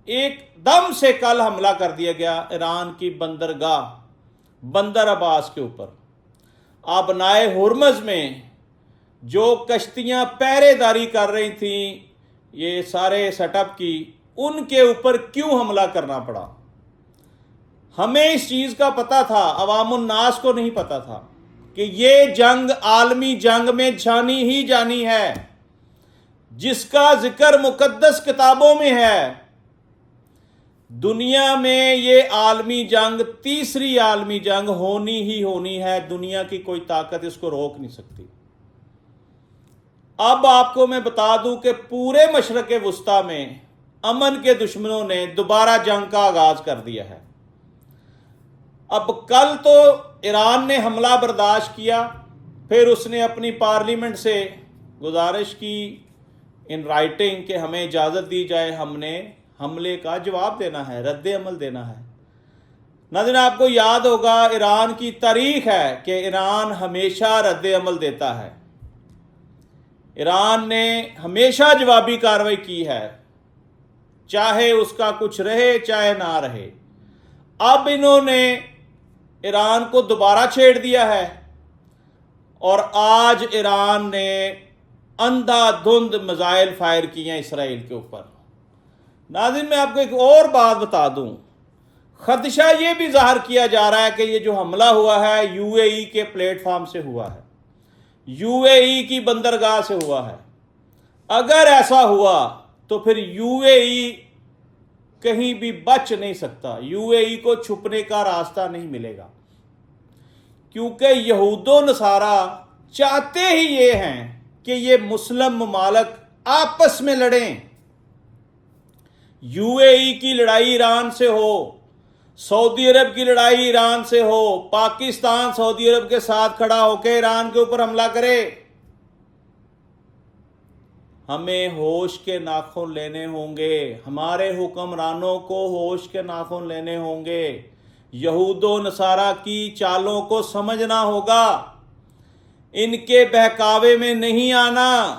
ایک دم سے کل حملہ کر دیا گیا ایران کی بندرگاہ بندر عباس کے اوپر. آبنائے ہرمز میں جو کشتیاں پہرے داری کر رہی تھیں یہ سارے سیٹ اپ کی، ان کے اوپر کیوں حملہ کرنا پڑا؟ ہمیں اس چیز کا پتہ تھا، عوام الناس کو نہیں پتہ تھا کہ یہ جنگ عالمی جنگ میں جانی ہی جانی ہے، جس کا ذکر مقدس کتابوں میں ہے. دنیا میں یہ عالمی جنگ تیسری عالمی جنگ ہونی ہی ہونی ہے. دنیا کی کوئی طاقت اس کو روک نہیں سکتی. اب آپ کو میں بتا دوں کہ پورے مشرق وسطیٰ میں امن کے دشمنوں نے دوبارہ جنگ کا آغاز کر دیا ہے. اب کل تو ایران نے حملہ برداشت کیا، پھر اس نے اپنی پارلیمنٹ سے گزارش کی ان رائٹنگ کہ ہمیں اجازت دی جائے، ہم نے حملے کا جواب دینا ہے، رد عمل دینا ہے. ناظرین، آپ کو یاد ہوگا ایران کی تاریخ ہے کہ ایران ہمیشہ رد عمل دیتا ہے. ایران نے ہمیشہ جوابی کارروائی کی ہے، چاہے اس کا کچھ رہے چاہے نہ رہے. اب انہوں نے ایران کو دوبارہ چھیڑ دیا ہے اور آج ایران نے اندھا دھند میزائل فائر کیے ہیں اسرائیل کے اوپر. ناظرین، میں آپ کو ایک اور بات بتا دوں، خدشہ یہ بھی ظاہر کیا جا رہا ہے کہ یہ جو حملہ ہوا ہے یو اے ای کے پلیٹ فارم سے ہوا ہے، یو اے ای کی بندرگاہ سے ہوا ہے. اگر ایسا ہوا تو پھر یو اے ای کہیں بھی بچ نہیں سکتا، یو اے ای کو چھپنے کا راستہ نہیں ملے گا، کیونکہ یہود و نصارہ چاہتے ہی یہ ہیں کہ یہ مسلم ممالک آپس میں لڑیں. یو اے ای کی لڑائی ایران سے ہو، سعودی عرب کی لڑائی ایران سے ہو، پاکستان سعودی عرب کے ساتھ کھڑا ہو کے ایران کے اوپر حملہ کرے. ہمیں ہوش کے ناخن لینے ہوں گے، ہمارے حکمرانوں کو ہوش کے ناخن لینے ہوں گے، یہود و نصارہ کی چالوں کو سمجھنا ہوگا، ان کے بہکاوے میں نہیں آنا.